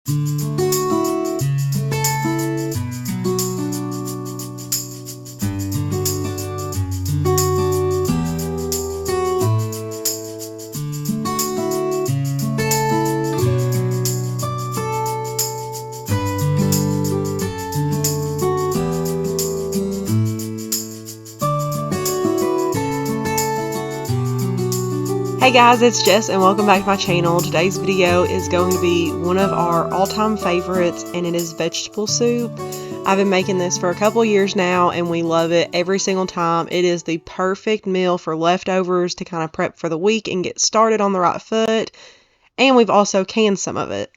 Hey guys, it's Jess and welcome back to my channel. Today's video is going to be one of our all-time favorites, and it is vegetable soup. I've been making this for a couple years now and we love it every single time. It is the perfect meal for leftovers to kind of prep for the week and get started on the right foot. And we've also canned some of it.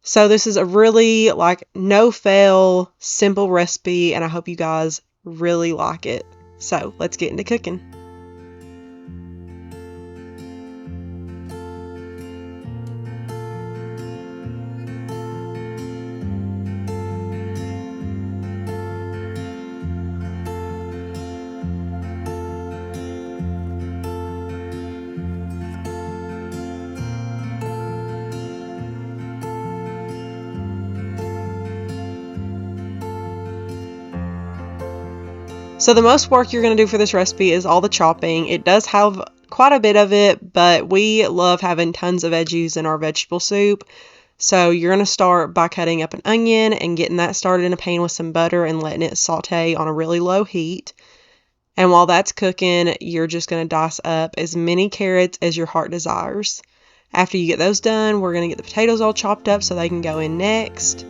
So this is a really no-fail, simple recipe, and I hope you guys really like it. So let's get into cooking. So the most work you're going to do for this recipe is all the chopping. It does have quite a bit of it, but we love having tons of veggies in our vegetable soup. So you're going to start by cutting up an onion and getting that started in a pan with some butter and letting it saute on a really low heat. And while that's cooking, you're just going to dice up as many carrots as your heart desires. After you get those done, we're going to get the potatoes all chopped up so they can go in next.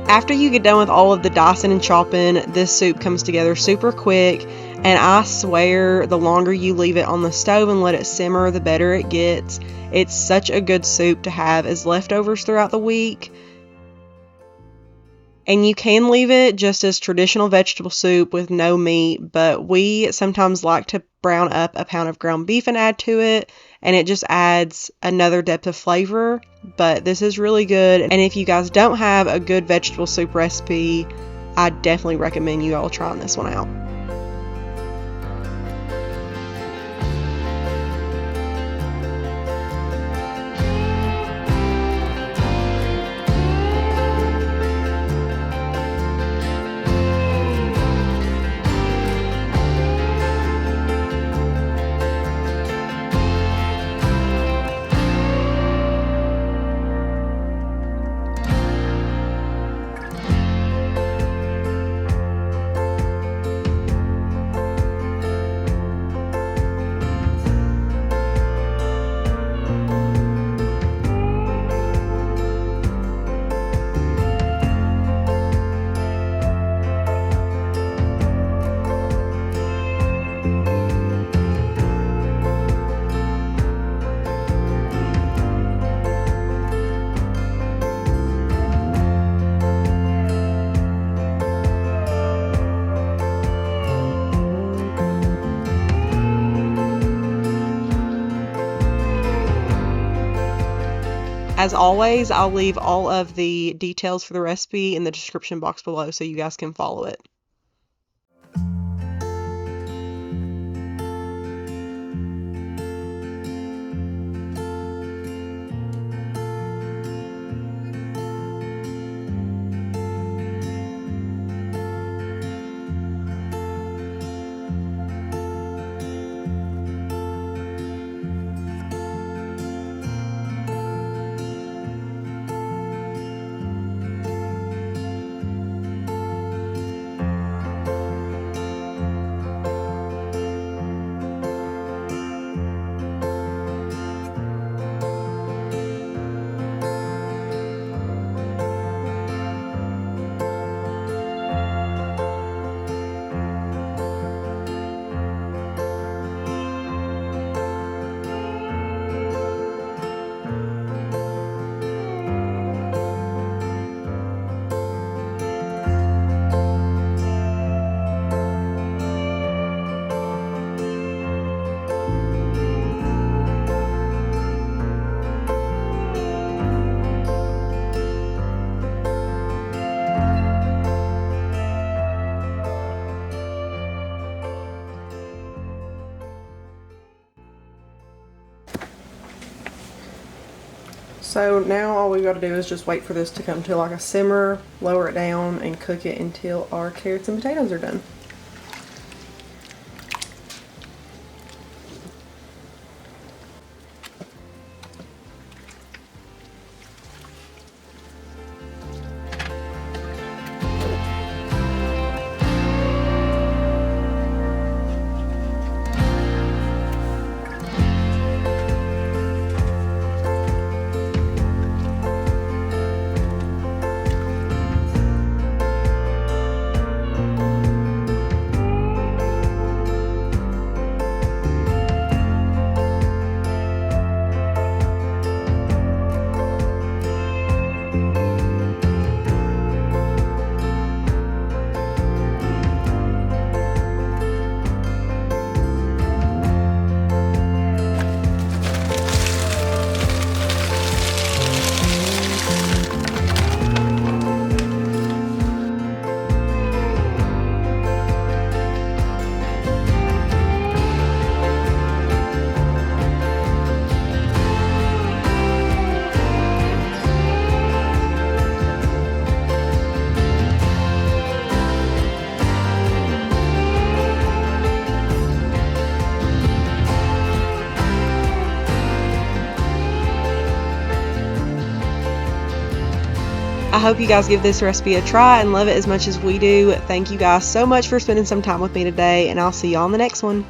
After you get done with all of the dicing and chopping, this soup comes together super quick, and I swear the longer you leave it on the stove and let it simmer, the better it gets. It's such a good soup to have as leftovers throughout the week. And you can leave it just as traditional vegetable soup with no meat, but we sometimes like to brown up a pound of ground beef and add to it, and it just adds another depth of flavor. But this is really good, and if you guys don't have a good vegetable soup recipe, I definitely recommend you all trying this one out. As always, I'll leave all of the details for the recipe in the description box below so you guys can follow it. So now all we've got to do is just wait for this to come to like a simmer, lower it down, and cook it until our carrots and potatoes are done. I hope you guys give this recipe a try and love it as much as we do. Thank you guys so much for spending some time with me today, and I'll see y'all in the next one.